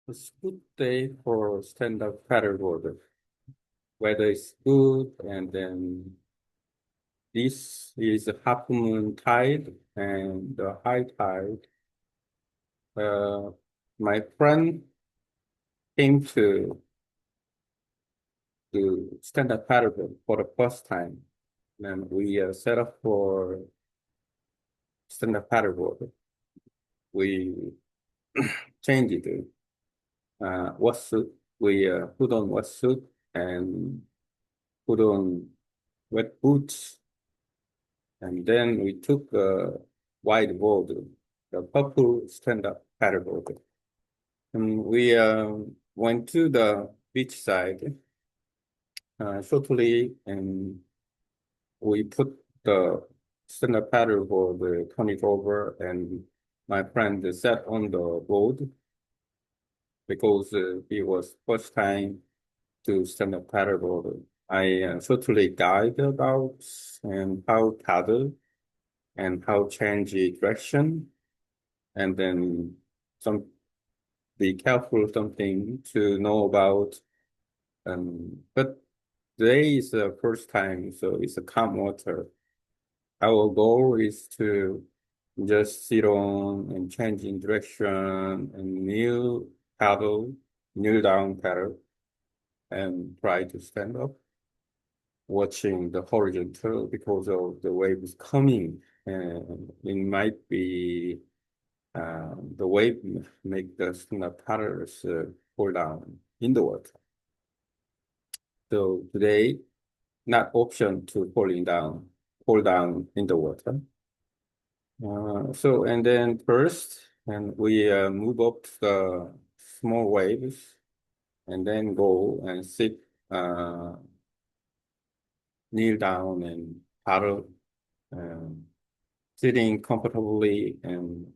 It's good day for stand-up paddleboarder. Weather is good, and then this is a half moon tide and the high tide. Uh, my friend came to stand-up paddleboard for the first time, and we set up for stand-up paddleboard. We changed it. Wetsuit. We put on wetsuit and put on wet boots. And then we took a wide board, the purple stand-up paddleboard. And we went to the beach side shortly, and we put the stand-up paddleboard, turn it over, and my friend sat on the board because it was first time to stand-up paddleboard. I shortly guide about and how paddle and how change direction and then some be careful something to know about. But today is the first time, so it's a calm water. Our goal is to just sit on and change in direction and paddle, kneel down paddle, and try to stand up, watching the horizontal because of the waves coming. And it might be the wave make the paddlers fall down in the water. So today, not option to fall down in the water. And then first, and we move up the small waves, and then go and sit, uh, kneel down and paddle, um, sitting comfortably, and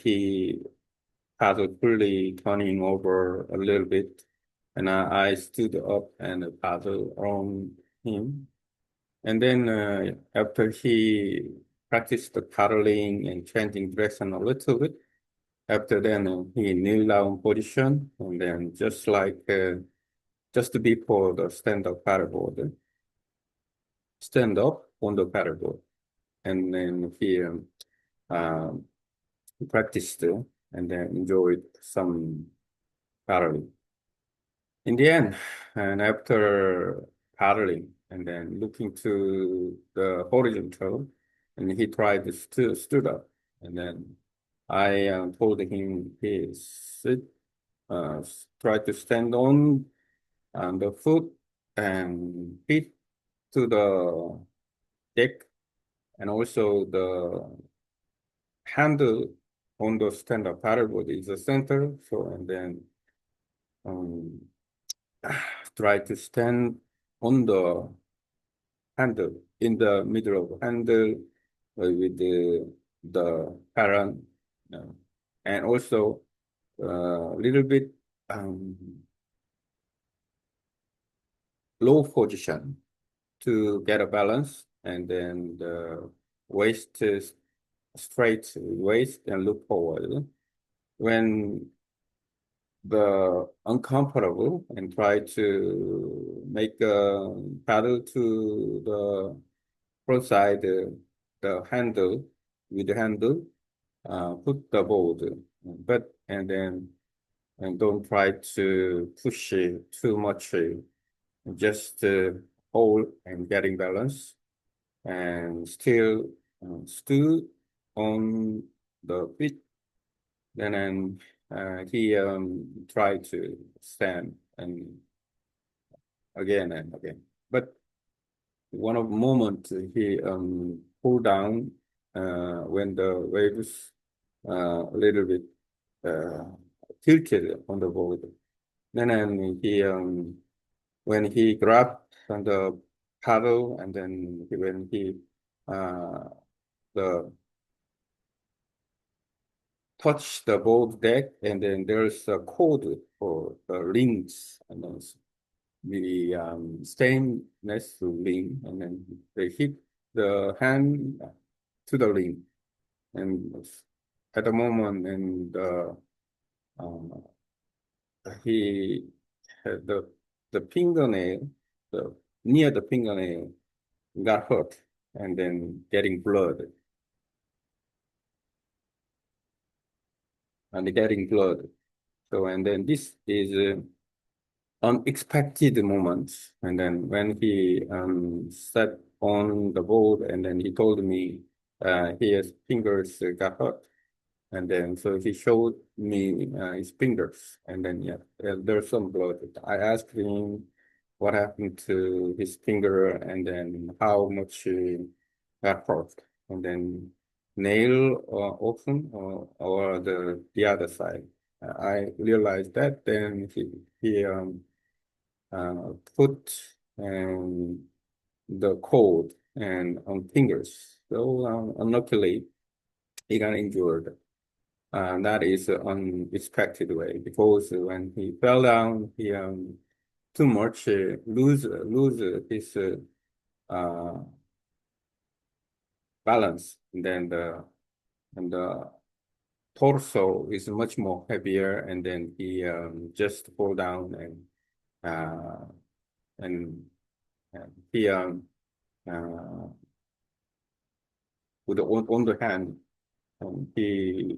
he paddled fully, turning over a little bit, and I stood up and paddled on him. And then after he practiced the paddling and changing direction a little bit, after then he kneel down position, and then just before the stand-up paddleboard, stand up on the paddleboard, and then he um, practiced and then enjoyed some paddling. In the end, and after paddling and then looking to the horizontal, and he tried to stood up, and then I told him he sit, try to stand on the foot and feet to the deck, and also the handle on the stand-up paddleboard is the center. So and then um, try to stand on the handle in the middle of handle with the parent, and also a little bit um, low position to get a balance, and then the waist is straight waist and look forward. When the uncomfortable and try to make a paddle to the front side, the handle with the handle, put the board, but and then and don't try to push it too much, just hold and getting balance and still stood on the feet. Then he tried to stand and and again. But one of the moment he pulled down when the waves a little bit uh, tilted on the board. Then he when he grabbed on the paddle and then when he uh, the touch the board deck, and then there's a code for the links, and then the stainless ring, and then they hit the hand to the ring, and at the moment, and um, he had the fingernail, the near the fingernail got hurt and then getting blood and getting blood. So and then this is unexpected moments. And then when he sat on the board and then he told me his fingers got hurt. And then so he showed me his fingers. And then yeah, there's some blood. I asked him what happened to his finger and then how much got hurt. And then nail open or the other side. I realized that then he put um, the code and on fingers. So unluckily, he got injured. That is an unexpected way because when he fell down, he too much lose his uh, balance. And then the torso is much more heavier, and then he just fall down uh, and he uh, with the on the hand, he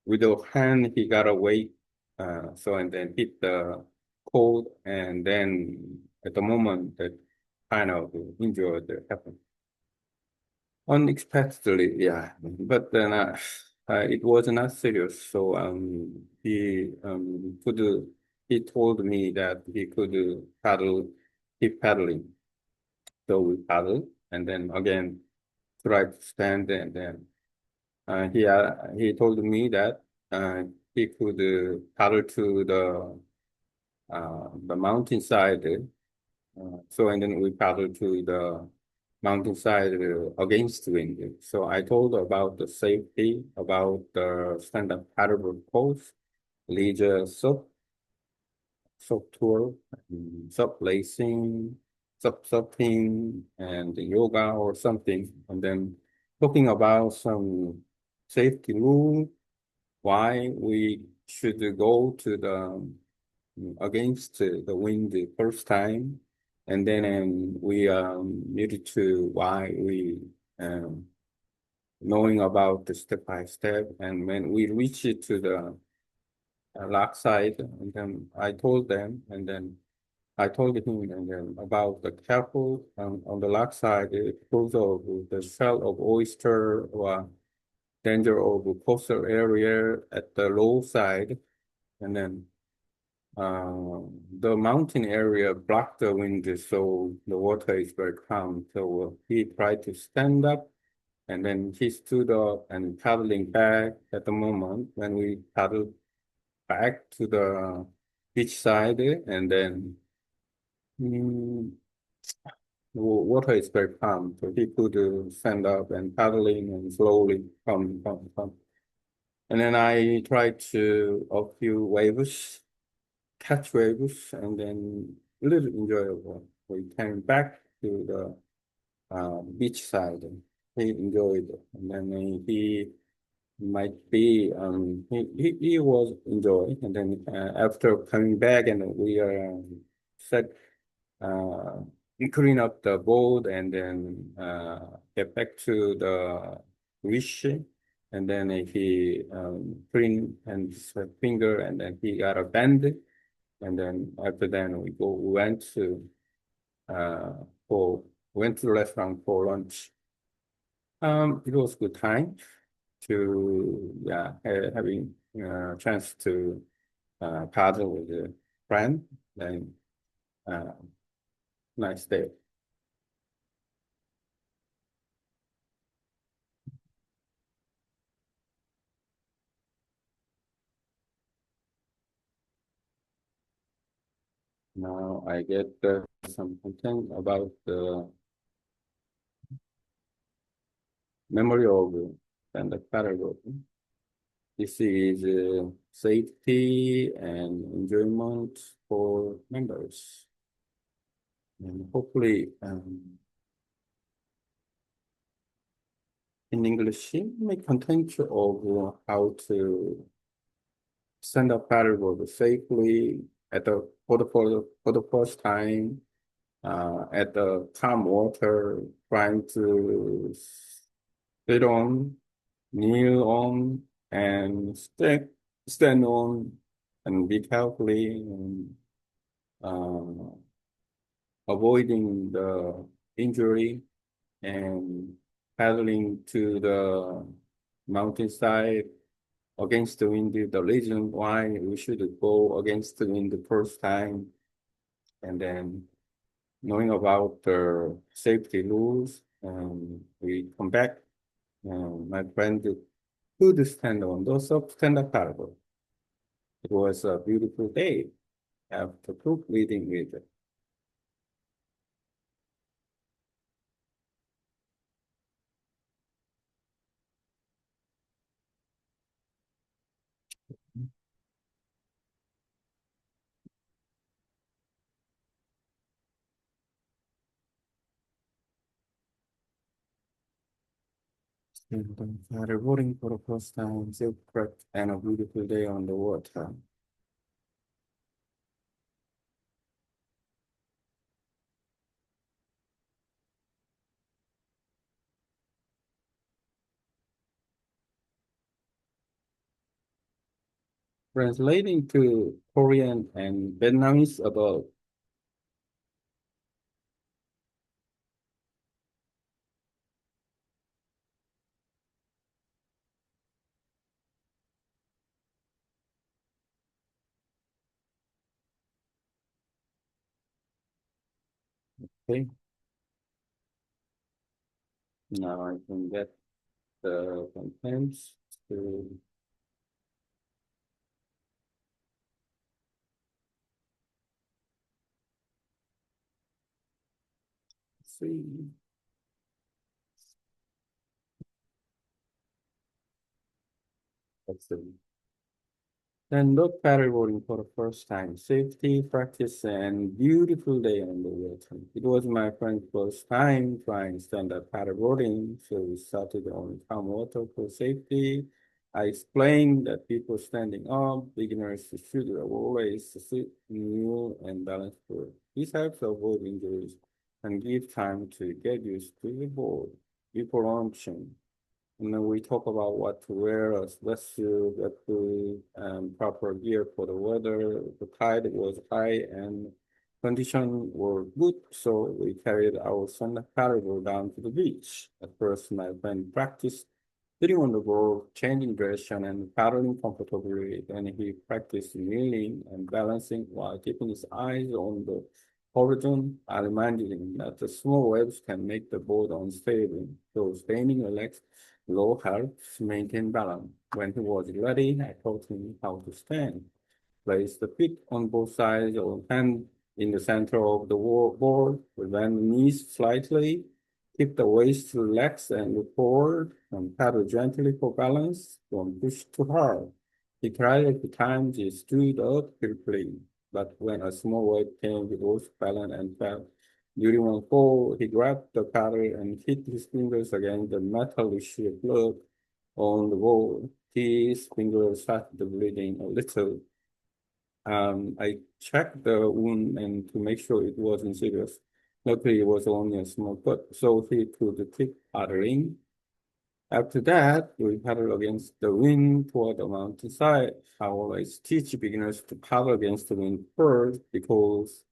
with the hand he got away, so and then hit the cold, and then at the moment that kind of injury that happened unexpectedly, yeah. But then it was not serious, so he told me that he could keep paddling. So we paddle, and then again try to stand, and then he told me that he could paddle to the mountainside. So and then we paddled to the mountainside against wind. So I told about the safety, about the stand-up paddleboard pose, leisure soft tour, soft lacing, soft supping, and yoga or something. And then talking about some safety rule, why we should go to the against the wind the first time, and then we needed to why we um, knowing about the step by step, and when we reach it to the lock side, and then I told them, and then I told him and then about the careful on the lock side, because of the shell of oyster or danger of coastal area at the low side, and then the mountain area blocked the wind, so the water is very calm. So he tried to stand up, and then he stood up and paddling back at the moment when we paddled back to the beach side, and then mm, the water is very calm, so he could stand up and paddling and slowly come. And then I tried to a few waves catch waves, and then a little enjoyable. We came back to the beach side. And he enjoyed it, and then he might be he was enjoying. And then after coming back, and we set uh, clean up the boat, and then get back to the beach. And then he clean his finger, and then he got a band, and then after that we uh for went to the restaurant for lunch. It was good time to yeah having chance to paddle with a friend, and uh, nice day. Now I get some content about the memory of and the paddle. This is safety and enjoyment for members. And hopefully, in English, it may content of how to stand-up paddleboard safely at the for the first time at the calm water, trying to sit on, kneel on, and stand on, and be carefully and uh, avoiding the injury and paddling to the mountainside against the wind. The reason why we should go against the wind the first time, and then knowing about the safety rules, we come back. My friend could stand on those stand-up paddle. It was a beautiful day after group leading with paddleboarding for the first time, safe prep, and a beautiful day on the water. Translating to Korean and Vietnamese about, okay, now I can get the contents to see. Let's see. Then look paddleboarding for the first time. Safety, practice, and beautiful day on the water. It was my friend's first time trying stand-up paddleboarding, so we started on calm water for safety. I explained that people standing up, beginners should always sit, kneel, and balance for. This helps avoid injuries and give time to get used to the board before launching. And then we talk about what to wear, a sweatsuit, wetsuit, and proper gear for the weather. The tide was high and conditions were good, so we carried our sun paddle down to the beach. At first, my friend practiced sitting on the board, changing direction, and paddling comfortably. Then he practiced kneeling and balancing while keeping his eyes on the horizon. I reminded him that the small waves can make the board unstable, so staying relaxed low helps maintain balance. When he was ready, I taught him how to stand. Place the feet on both sides or hand in the center of the board. Bend the knees slightly. Keep the waist relaxed and look forward and paddle gently for balance. Don't push too hard. He tried a few times. He stood up quickly. But when a small wave came, he lost balance and fell. During one fall, he grabbed the paddle and hit his fingers against the metal sheet plug on the wall. His fingers started bleeding a little. I checked the wound and to make sure it wasn't serious. Luckily, it was only a small cut, so he could keep paddling. After that, we paddle against the wind toward the mountainside. I always teach beginners to paddle against the wind first because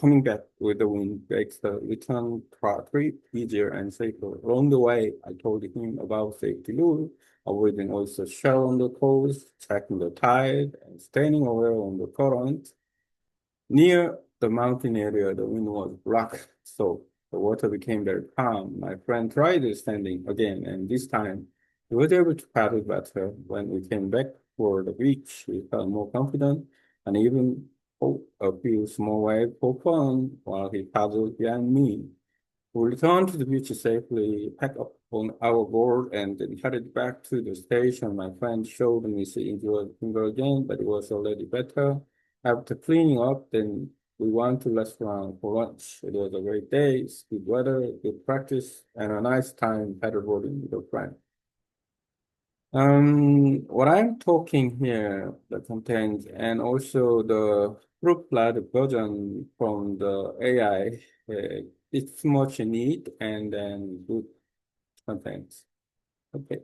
coming back with the wind makes the return trip easier and safer. Along the way, I told him about safety rules, avoiding oyster shell on the coast, checking the tide, and staying aware on the current. Near the mountain area, the wind was black, so the water became very calm. My friend tried standing again, and this time he was able to paddle better. When we came back for the beach, we felt more confident and even a few small waves for fun while he paddled behind me. We returned to the beach safely, packed up on our board, and then headed back to the station. My friend showed me his injured finger again, but it was already better. After cleaning up, then we went to restaurant for lunch. It was a great day, it's good weather, good practice, and a nice time paddleboarding with a friend. What I'm talking here, the content, and also the full-fledged version from the AI, it's much neat and then good content. Okay.